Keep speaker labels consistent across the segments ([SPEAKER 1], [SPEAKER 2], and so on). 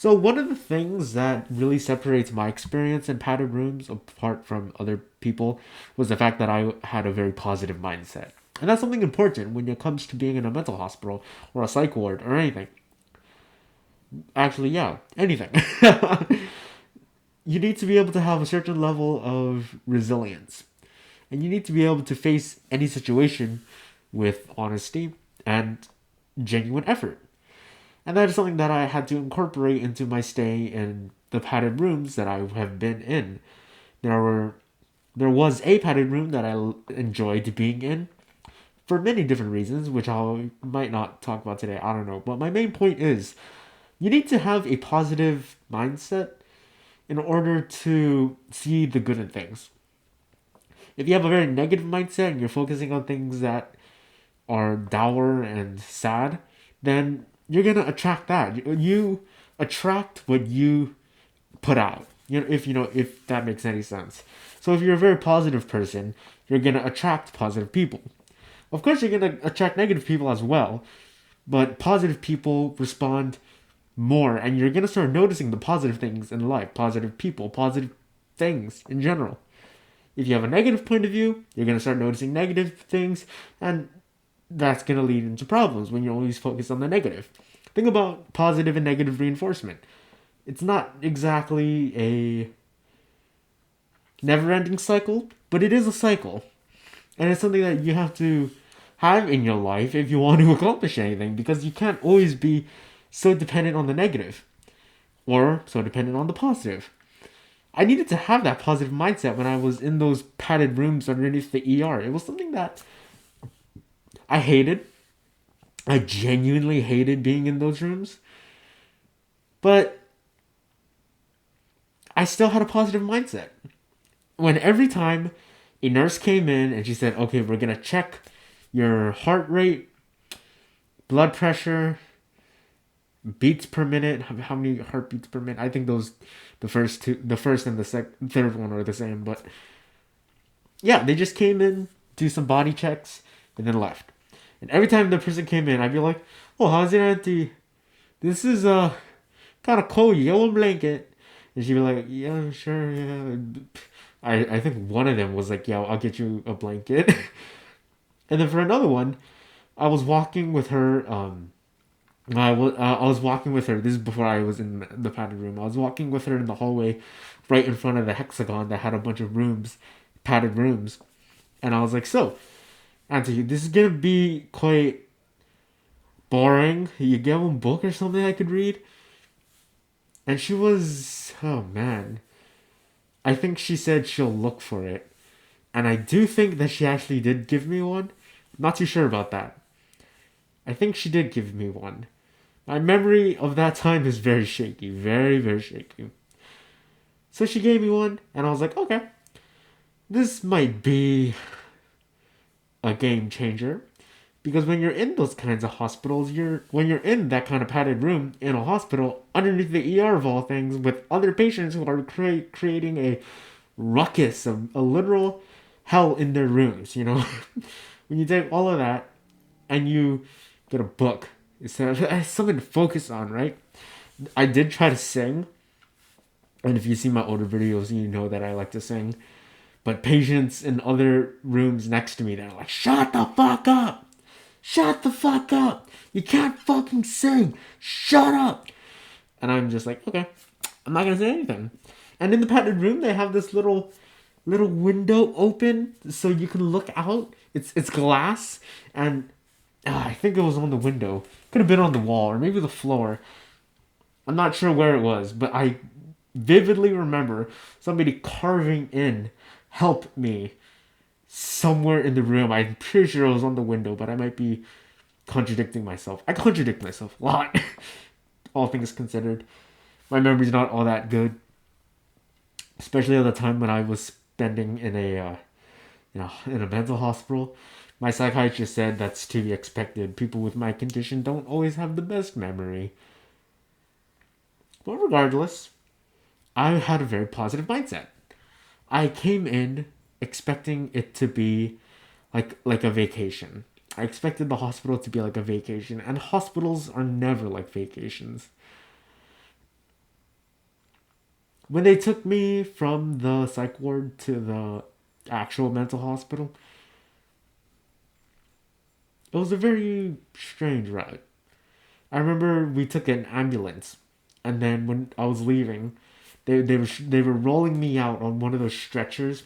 [SPEAKER 1] So one of the things that really separates my experience in padded rooms apart from other people was the fact that I had a very positive mindset. And that's something important when it comes to being in a mental hospital or a psych ward or anything. Actually, yeah, anything. You need to be able to have a certain level of resilience. And you need to be able to face any situation with honesty and genuine effort. And that is something that I had to incorporate into my stay in the padded rooms that I have been in. There were there was a padded room that I enjoyed being in for many different reasons, which I might not talk about today. I don't know, but my main point is you need to have a positive mindset in order to see the good in things. If you have a very negative mindset and you're focusing on things that are dour and sad, then you're gonna attract that. You attract what you put out. If that makes any sense. So if you're a very positive person, you're gonna attract positive people. Of course, you're gonna attract negative people as well, but positive people respond more, and you're gonna start noticing the positive things in life, positive people, positive things in general. If you have a negative point of view, you're gonna start noticing negative things, and that's going to lead into problems when you're always focused on the negative. Think about positive and negative reinforcement. It's not exactly a never ending cycle, but it is a cycle. And it's something that you have to have in your life if you want to accomplish anything, because you can't always be so dependent on the negative or so dependent on the positive. I needed to have that positive mindset when I was in those padded rooms underneath the ER. It was something that I hated. I genuinely hated being in those rooms, but I still had a positive mindset. When every time a nurse came in and she said, okay, we're going to check your heart rate, blood pressure, beats per minute, how many heartbeats per minute. I think the first and the third one are the same, but yeah, they just came in, do some body checks, and then left. And every time the person came in, I'd be like, oh, how's it, auntie? This is kind of cold. You got one blanket. And she'd be like, yeah, sure, yeah. I think one of them was like, yeah, I'll get you a blanket. And then for another one, I was walking with her. I was walking with her. This is before I was in the padded room. I was walking with her in the hallway, right in front of the hexagon that had a bunch of rooms, padded rooms. And I was like, so, Auntie, this is gonna be quite boring. You get one book or something I could read? And she was, oh man, I think she said she'll look for it. And I do think that she actually did give me one. Not too sure about that. I think she did give me one. My memory of that time is very shaky. Very, very shaky. So she gave me one, and I was like, okay, this might be a game changer. Because when you're in those kinds of hospitals, when you're in that kind of padded room in a hospital, underneath the ER of all things, with other patients who are creating a ruckus, a literal hell in their rooms, when you take all of that and you get a book, it's something to focus on, right? I did try to sing, and if you see my older videos, you know that I like to sing. But patients in other rooms next to me, they're like, shut the fuck up! Shut the fuck up! You can't fucking sing! Shut up! And I'm just like, okay, I'm not gonna say anything. And in the padded room, they have this little window open so you can look out. It's glass, and I think it was on the window. Could have been on the wall or maybe the floor. I'm not sure where it was, but I vividly remember somebody carving in "help me" somewhere in the room. I'm pretty sure it was on the window, but I might be contradicting myself. I contradict myself a lot, all things considered. My memory's not all that good, especially at the time when I was spending in a mental hospital. My psychiatrist said that's to be expected. People with my condition don't always have the best memory. But regardless, I had a very positive mindset. I came in expecting it to be like a vacation. I expected the hospital to be like a vacation, and hospitals are never like vacations. when they took me from the psych ward to the actual mental hospital, it was a very strange ride. I remember we took an ambulance, and then when I was leaving, they were rolling me out on one of those stretchers.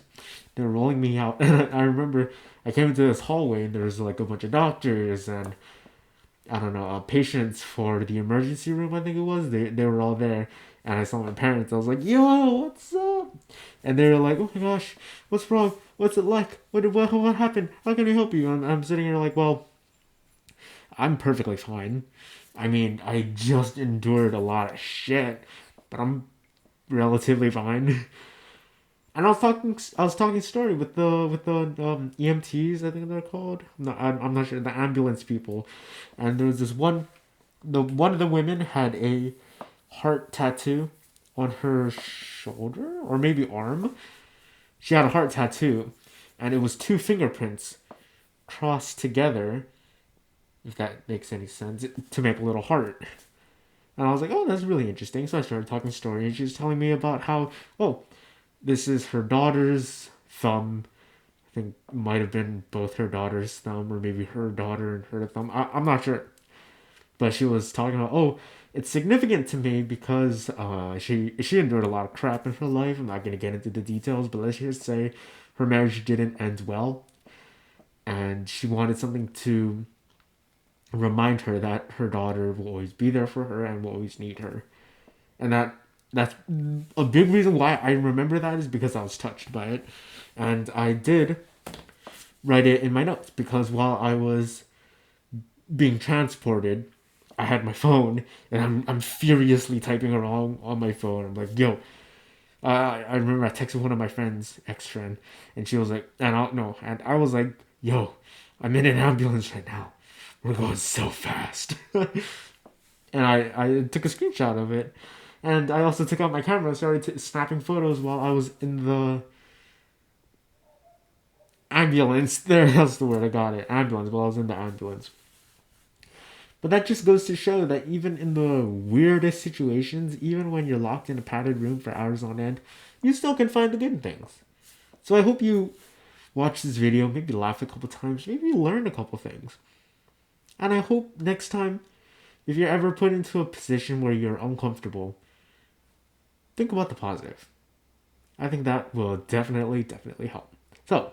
[SPEAKER 1] They were rolling me out, and I remember I came into this hallway, and there was like a bunch of doctors and I don't know patients for the emergency room. I think it was. They were all there, and I saw my parents. I was like, "Yo, what's up?" And they were like, "Oh my gosh, what's wrong? What's it like? What happened? How can I help you?" And I'm sitting here like, "Well, I'm perfectly fine. I mean, I just endured a lot of shit, but I'm relatively fine." And I was talking story with the EMTs, I think they're called. I'm not sure, the ambulance people, and there was this one of the women had a heart tattoo on her shoulder or maybe arm. She had a heart tattoo, and it was two fingerprints crossed together, if that makes any sense, to make a little heart. And I was like, oh, that's really interesting. So I started talking story, and she was telling me about how, oh, this is her daughter's thumb. I think might have been both her daughter's thumb, or maybe her daughter and her thumb. I'm not sure. But she was talking about, oh, it's significant to me because she endured a lot of crap in her life. I'm not gonna get into the details, but let's just say her marriage didn't end well, and she wanted something to remind her that her daughter will always be there for her and will always need her. And that's a big reason why I remember that is because I was touched by it. And I did write it in my notes because while I was being transported, I had my phone and I'm furiously typing along on my phone. I'm like, yo, I remember I texted one of my friends, ex friend, and she was like, and I was like, yo, I'm in an ambulance right now. We're going so fast. And I took a screenshot of it. And I also took out my camera and started snapping photos while I was in the ambulance. That's the word, I got it. Ambulance, while I was in the ambulance. But that just goes to show that even in the weirdest situations, even when you're locked in a padded room for hours on end, you still can find the good things. So I hope you watch this video, maybe laugh a couple times, maybe learn a couple things. And I hope next time, if you're ever put into a position where you're uncomfortable, think about the positive. I think that will definitely help. So,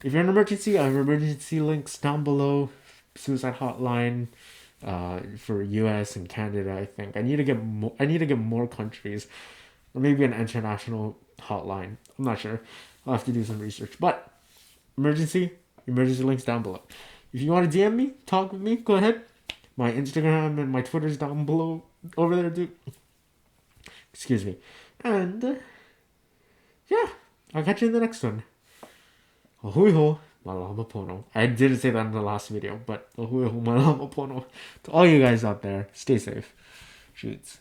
[SPEAKER 1] if you're in an emergency, I have emergency links down below. Suicide hotline for U.S. and Canada. I think I need to get more. I need to get more countries, or maybe an international hotline. I'm not sure. I'll have to do some research. But emergency links down below. If you want to DM me, talk with me, go ahead. My Instagram and my Twitter's down below over there, dude. Excuse me. And yeah, I'll catch you in the next one. Ahui ho, malama pono. I didn't say that in the last video, but ahui ho, malama pono. To all you guys out there, stay safe. Shoots.